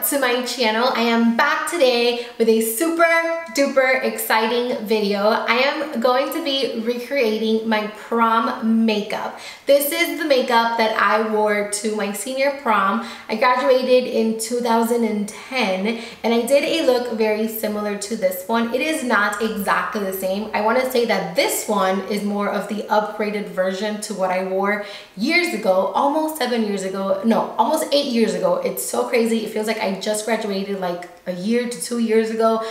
to my channel. I am back today with a super duper exciting video. I am going to be recreating my prom makeup. This is the makeup that I wore to my senior prom. I graduated in 2010 and I did a look very similar to this one. It is not exactly the same. I want to say that this one is more of the upgraded version to what I wore years ago, almost 7 years ago, no, almost 8 years ago. It's so crazy. It feels like I just graduated like a year to 2 years ago.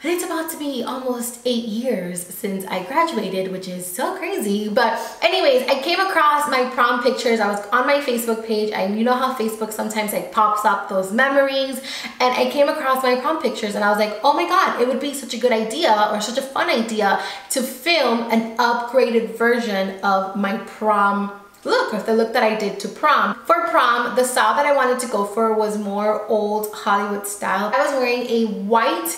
And it's about to be almost 8 years since I graduated, which is so crazy. But anyways, I came across my prom pictures. I was on my Facebook page, and you know how Facebook sometimes like pops up those memories. And I came across my prom pictures and I was like, oh my God, it would be such a good idea or such a fun idea to film an upgraded version of my prom look, or the look that I did to prom. For prom, the style that I wanted to go for was more old Hollywood style. I was wearing a white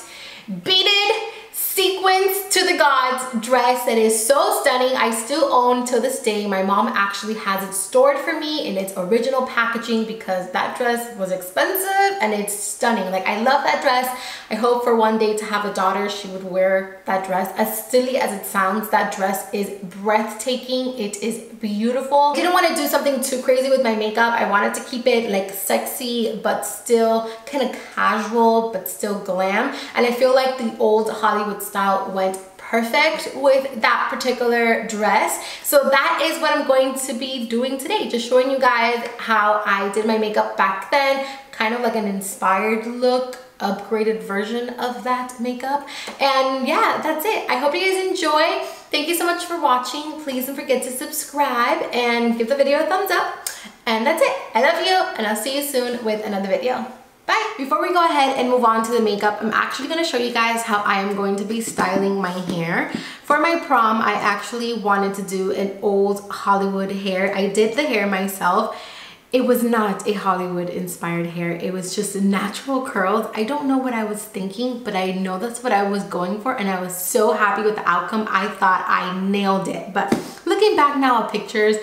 beaded sequins to the gods dress that is so stunning. I still own to this day. My mom actually has it stored for me in its original packaging because that dress was expensive and it's stunning. Like, I love that dress. I hope for one day to have a daughter, she would wear that dress. As silly as it sounds, that dress is breathtaking. It is beautiful. I didn't want to do something too crazy with my makeup. I wanted to keep it like sexy but still kind of casual but still glam, and I feel like the old Hollywood style went perfect with that particular dress. So that is what I'm going to be doing today, just showing you guys how I did my makeup back then, kind of like an inspired look, upgraded version of that makeup. And yeah, that's it. I hope you guys enjoy. Thank you so much for watching. Please don't forget to subscribe and give the video a thumbs up. And that's it. I love you, and I'll see you soon with another video. Bye! Before we go ahead and move on to the makeup, I'm actually going to show you guys how I am going to be styling my hair. For my prom, I actually wanted to do an old Hollywood hair. I did the hair myself. It was not a Hollywood inspired hair. It was just natural curls. I don't know what I was thinking, but I know that's what I was going for, and I was so happy with the outcome. I thought I nailed it. But looking back now at pictures,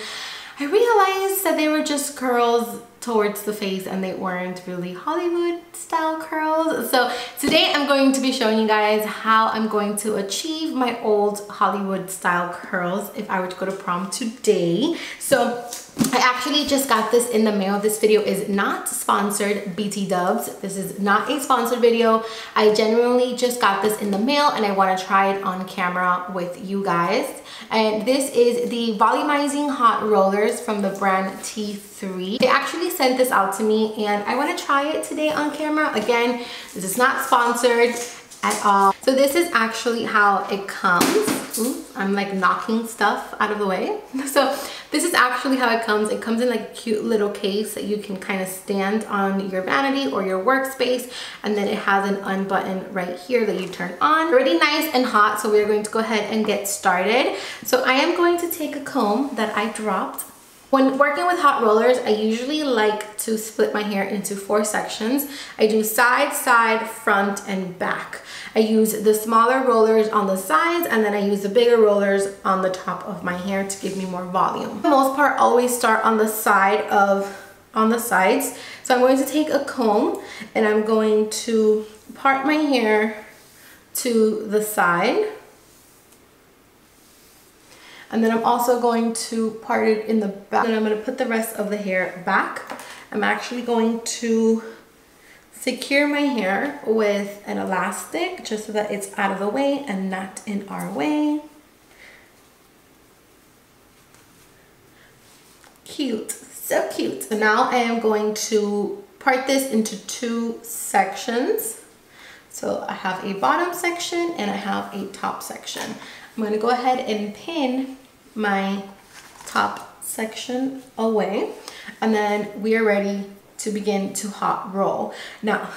I realized that they were just curls towards the face and they weren't really Hollywood style curls. So today I'm going to be showing you guys how I'm going to achieve my old Hollywood style curls if I were to go to prom today. So I actually just got this in the mail. This video is not sponsored, BT dubs. This is not a sponsored video. I genuinely just got this in the mail and I want to try it on camera with you guys. And this is the volumizing hot rollers from the brand T3. They actually sent this out to me and I want to try it today on camera. Again, this is not sponsored at all. So this is actually how it comes. Ooh, I'm like knocking stuff out of the way. So this is actually how it comes. It comes in like a cute little case that you can kind of stand on your vanity or your workspace, and then it has an unbutton right here that you turn on. Already nice and hot, so we're going to go ahead and get started. So I am going to take a comb that I dropped. When working with hot rollers, I usually like to split my hair into 4 sections. I do side, side, front, and back. I use the smaller rollers on the sides, and then I use the bigger rollers on the top of my hair to give me more volume. For the most part, always start on the sides. So I'm going to take a comb and I'm going to part my hair to the side. And then I'm also going to part it in the back. Then I'm going to put the rest of the hair back. I'm actually going to secure my hair with an elastic just so that it's out of the way and not in our way. Cute, so cute. So now I am going to part this into 2 sections. So I have a bottom section and I have a top section. I'm going to go ahead and pin my top section away, and then we are ready to begin to hot roll. Now,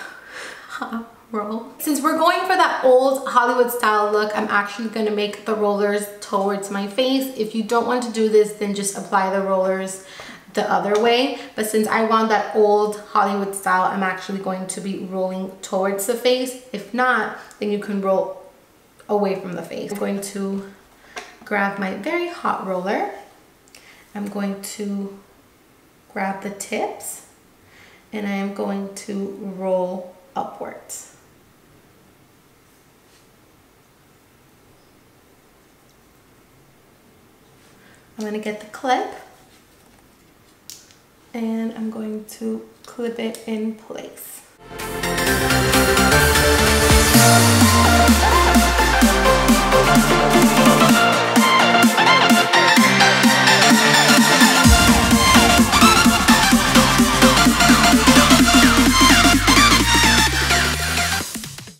hot roll. Since we're going for that old Hollywood style look, I'm actually going to make the rollers towards my face. If you don't want to do this, then just apply the rollers the other way. But since I want that old Hollywood style, I'm actually going to be rolling towards the face. If not, then you can roll away from the face. I'm going to grab my very hot roller. I'm going to grab the tips and I am going to roll upwards. I'm going to get the clip and I'm going to clip it in place.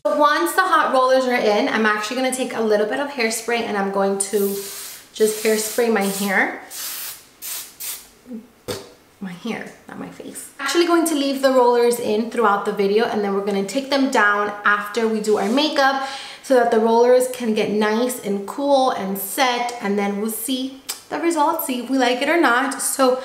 Once the hot rollers are in, I'm actually going to take a little bit of hairspray and I'm going to just hairspray my hair. My hair, not my face. I'm actually going to leave the rollers in throughout the video, and then we're going to take them down after we do our makeup so that the rollers can get nice and cool and set, and then we'll see the results, see if we like it or not. So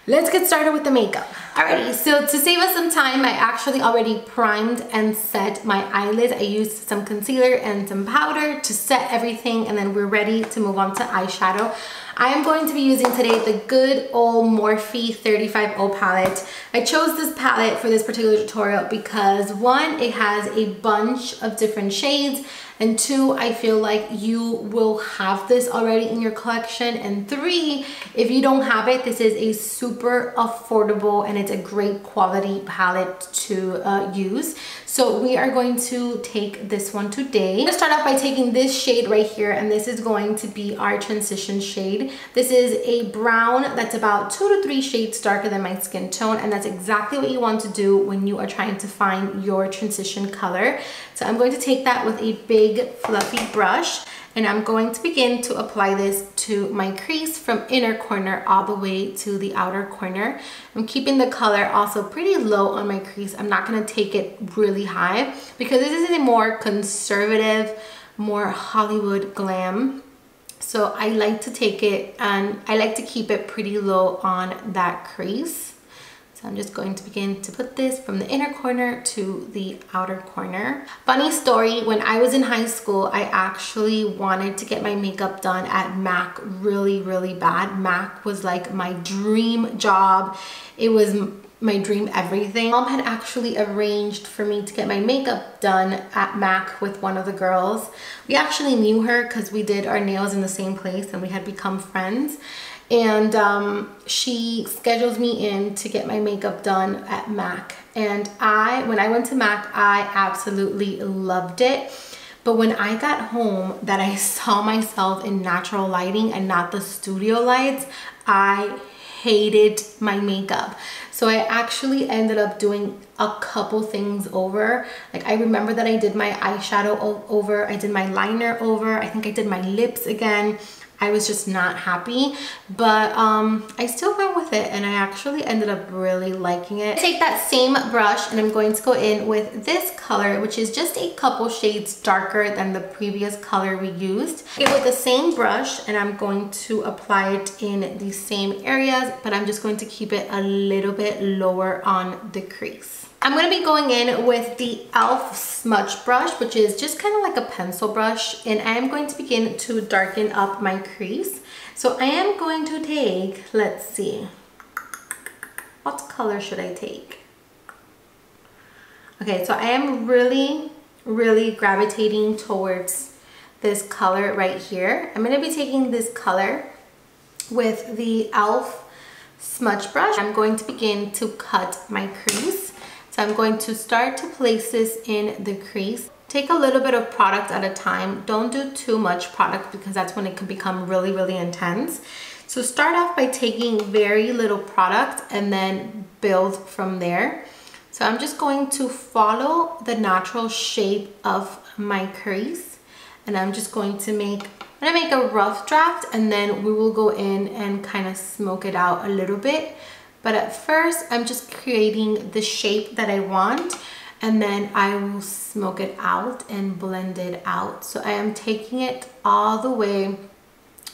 let's get started with the makeup. Alrighty, so to save us some time, I actually already primed and set my eyelids. I used some concealer and some powder to set everything, and then we're ready to move on to eyeshadow. I am going to be using today the good old Morphe 35O palette. I chose this palette for this particular tutorial because one, it has a bunch of different shades, and two, I feel like you will have this already in your collection, and three, if you don't have it, this is a super affordable and it's a great quality palette to use. So we are going to take this one today. I'm going to start off by taking this shade right here, and this is going to be our transition shade. This is a brown that's about 2 to 3 shades darker than my skin tone, and that's exactly what you want to do when you are trying to find your transition color. So I'm going to take that with a big fluffy brush, and I'm going to begin to apply this to my crease from inner corner all the way to the outer corner. I'm keeping the color also pretty low on my crease. I'm not going to take it really high because this is a more conservative, more Hollywood glam. So I like to take it and I like to keep it pretty low on that crease. So I'm just going to begin to put this from the inner corner to the outer corner. Funny story, when I was in high school, I actually wanted to get my makeup done at MAC really bad. MAC was like my dream job. It was my dream everything. Mom had actually arranged for me to get my makeup done at MAC with one of the girls. We actually knew her because we did our nails in the same place and we had become friends. And she schedules me in to get my makeup done at MAC. And when I went to MAC, I absolutely loved it. But when I got home that I saw myself in natural lighting and not the studio lights, I hated my makeup. So I actually ended up doing a couple things over. Like I remember that I did my eyeshadow over, I did my liner over, I think I did my lips again. I was just not happy, but I still went with it and I actually ended up really liking it. Take that same brush and I'm going to go in with this color, which is just a couple shades darker than the previous color we used. Get with the same brush and I'm going to apply it in the same areas, but I'm just going to keep it a little bit lower on the crease. I'm going to be going in with the e.l.f. smudge brush, which is just kind of like a pencil brush, and I am going to begin to darken up my crease. So I am going to take, let's see, what color should I take? Okay, so I am really gravitating towards this color right here. I'm going to be taking this color with the e.l.f. smudge brush. I'm going to begin to cut my crease. So I'm going to start to place this in the crease. Take a little bit of product at a time. Don't do too much product because that's when it can become really intense. So start off by taking very little product and then build from there. So I'm just going to follow the natural shape of my crease, and I'm just going to make a rough draft, and then we will go in and kind of smoke it out a little bit. But at first, I'm just creating the shape that I want, and then I will smoke it out and blend it out. So I am taking it all the way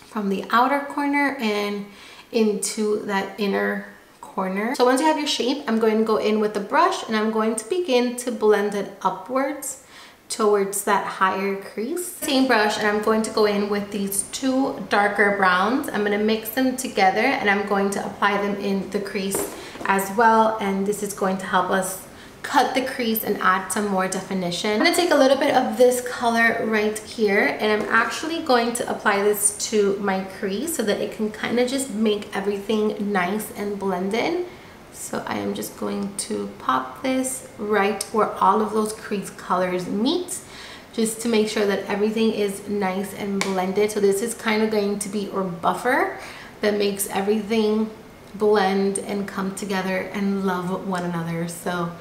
from the outer corner and into that inner corner. So once you have your shape, I'm going to go in with the brush and I'm going to begin to blend it upwards towards that higher crease. Same brush, and I'm going to go in with these two darker browns. I'm going to mix them together and I'm going to apply them in the crease as well, and this is going to help us cut the crease and add some more definition. I'm going to take a little bit of this color right here, and I'm actually going to apply this to my crease so that it can kind of just make everything nice and blended. So I am just going to pop this right where all of those crease colors meet, just to make sure that everything is nice and blended. So this is kind of going to be our buffer that makes everything blend and come together and love one another. So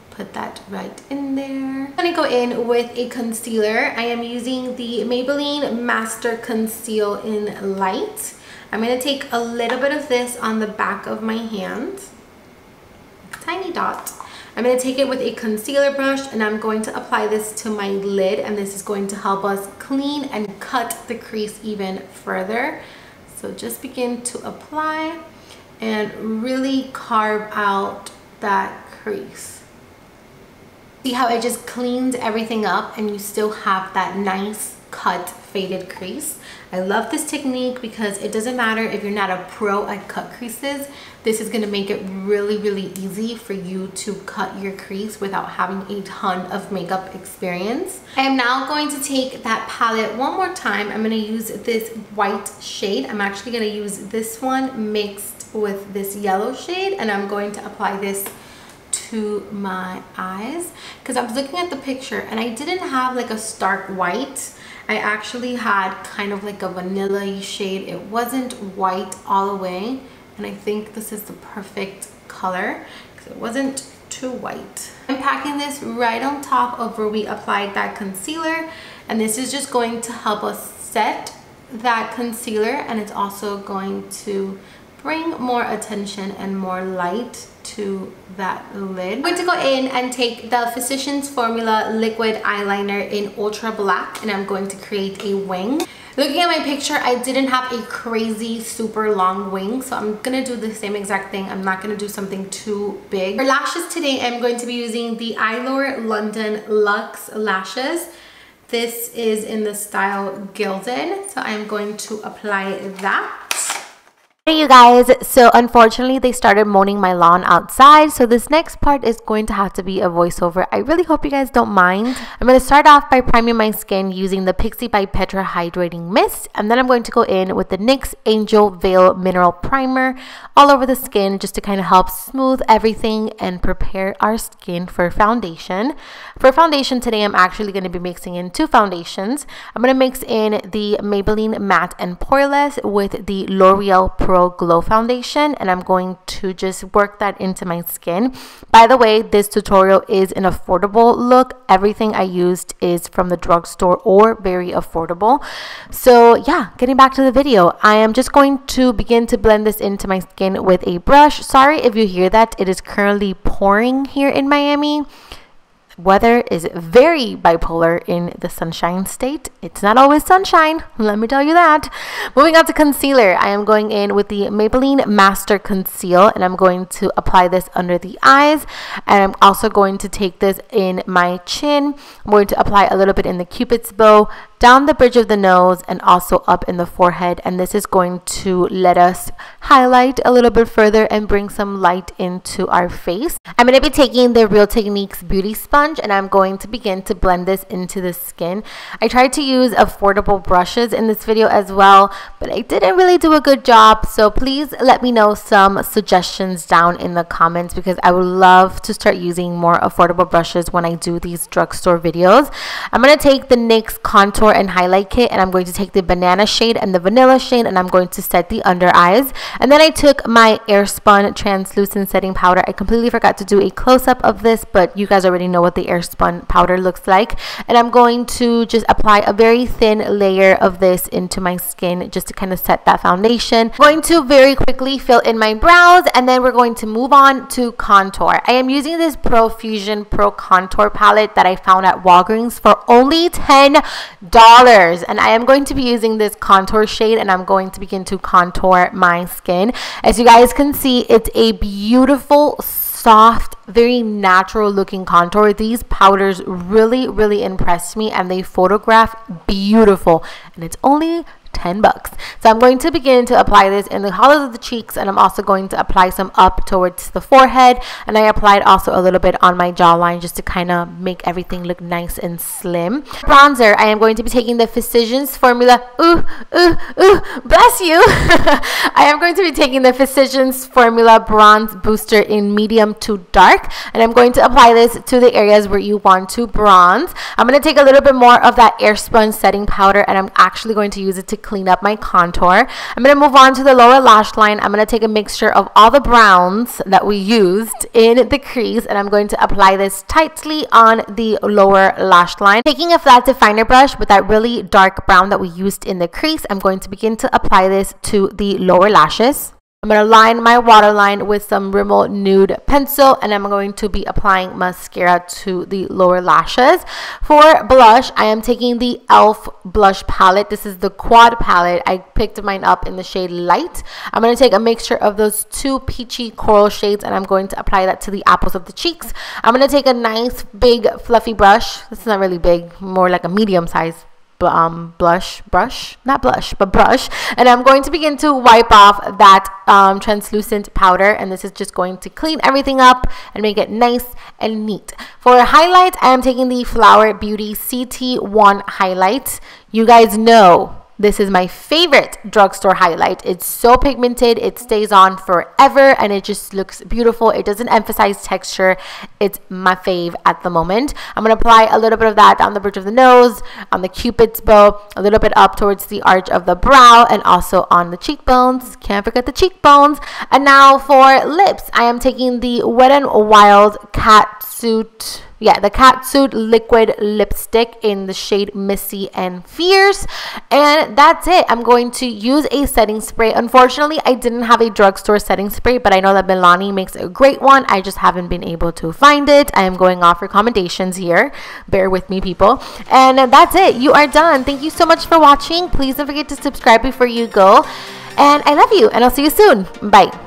put that right in there. I'm gonna go in with a concealer. I am using the Maybelline Master Conceal in Light. I'm gonna take a little bit of this on the back of my hand, tiny dot. I'm going to take it with a concealer brush and I'm going to apply this to my lid, and this is going to help us clean and cut the crease even further. So just begin to apply and really carve out that crease. See how it just cleaned everything up and you still have that nice cut faded crease. I love this technique because it doesn't matter if you're not a pro at cut creases. This is going to make it really easy for you to cut your crease without having a ton of makeup experience. I am now going to take that palette one more time. I'm going to use this white shade. I'm actually going to use this one mixed with this yellow shade, and I'm going to apply this to my eyes because I was looking at the picture and I didn't have like a stark white. I actually had kind of like a vanilla-y shade. It wasn't white all the way, and I think this is the perfect color because it wasn't too white. I'm packing this right on top of where we applied that concealer, and this is just going to help us set that concealer, and it's also going to bring more attention and more light to that lid. I'm going to go in and take the Physicians Formula liquid eyeliner in Ultra Black, and I'm going to create a wing. Looking at my picture, I didn't have a crazy super long wing, so I'm gonna do the same exact thing. I'm not gonna do something too big. For lashes today, I'm going to be using the Eyelure London Luxe lashes. This is in the style Gilded, so I'm going to apply that. Hey you guys, so unfortunately they started mowing my lawn outside, so this next part is going to have to be a voiceover. I really hope you guys don't mind. I'm going to start off by priming my skin using the Pixi by Petra Hydrating Mist, and then I'm going to go in with the NYX Angel Veil Mineral Primer all over the skin just to kind of help smooth everything and prepare our skin for foundation. For foundation today, I'm actually going to be mixing in two foundations. I'm going to mix in the Maybelline Matte and Poreless with the L'Oreal Pro Glow Foundation, and I'm going to just work that into my skin. By the way, this tutorial is an affordable look. Everything I used is from the drugstore or very affordable. So yeah, getting back to the video, I am just going to begin to blend this into my skin with a brush. Sorry if you hear that. It is currently pouring here in Miami. Weather is very bipolar in the Sunshine State. It's not always sunshine, let me tell you that. Moving on to concealer, I am going in with the Maybelline Master Conceal, and I'm going to apply this under the eyes, and I'm also going to take this in my chin. I'm going to apply a little bit in the Cupid's bow, down the bridge of the nose, and also up in the forehead, and this is going to let us highlight a little bit further and bring some light into our face. I'm going to be taking the Real Techniques Beauty Sponge, and I'm going to begin to blend this into the skin. I tried to use affordable brushes in this video as well, but I didn't really do a good job, so please let me know some suggestions down in the comments because I would love to start using more affordable brushes when I do these drugstore videos. I'm going to take the NYX Contour and Highlight Kit, and I'm going to take the Banana shade and the Vanilla shade, and I'm going to set the under eyes. And then I took my Airspun Translucent Setting Powder. I completely forgot to do a close-up of this, but you guys already know what the Airspun powder looks like. And I'm going to just apply a very thin layer of this into my skin just to kind of set that foundation. I'm going to very quickly fill in my brows, and then we're going to move on to contour. I am using this Profusion Pro Contour palette that I found at Walgreens for only $10. And I am going to be using this contour shade, and I'm going to begin to contour my skin. As you guys can see, it's a beautiful soft, very natural looking contour. These powders really impressed me, and they photograph beautiful, and it's only 10 bucks. So I'm going to begin to apply this in the hollows of the cheeks, and I'm also going to apply some up towards the forehead, and I applied also a little bit on my jawline just to kind of make everything look nice and slim. Bronzer, I am going to be taking the Physicians formula. Bless you. I am going to be taking the Physicians formula bronze booster in medium to dark, and I'm going to apply this to the areas where you want to bronze. I'm going to take a little bit more of that Airspun setting powder, and I'm actually going to use it to clean up my contour. I'm going to move on to the lower lash line. I'm going to take a mixture of all the browns that we used in the crease, and I'm going to apply this tightly on the lower lash line. Taking a flat definer brush with that really dark brown that we used in the crease, I'm going to begin to apply this to the lower lashes. I'm going to line my waterline with some Rimmel Nude pencil, and I'm going to be applying mascara to the lower lashes. For blush, I am taking the e.l.f. blush palette. This is the Quad palette. I picked mine up in the shade Light. I'm going to take a mixture of those two peachy coral shades, and I'm going to apply that to the apples of the cheeks. I'm going to take a nice big fluffy brush. This is not really big, more like a medium size brush, and I'm going to begin to wipe off that translucent powder, and this is just going to clean everything up and make it nice and neat. For highlight, I am taking the Flower Beauty CT1 highlight. You guys know this is my favorite drugstore highlight. It's so pigmented, it stays on forever, and it just looks beautiful. It doesn't emphasize texture. It's my fave at the moment. I'm going to apply a little bit of that down the bridge of the nose, on the Cupid's bow, a little bit up towards the arch of the brow, and also on the cheekbones. Can't forget the cheekbones. And now for lips, I am taking the Wet n Wild Catsuit. Yeah, the Catsuit liquid lipstick in the shade Missy and Fierce. And that's it. I'm going to use a setting spray. Unfortunately, I didn't have a drugstore setting spray, but I know that Milani makes a great one. I just haven't been able to find it. I am going off recommendations here. Bear with me, people. And that's it. You are done. Thank you so much for watching. Please don't forget to subscribe before you go. And I love you, and I'll see you soon. Bye.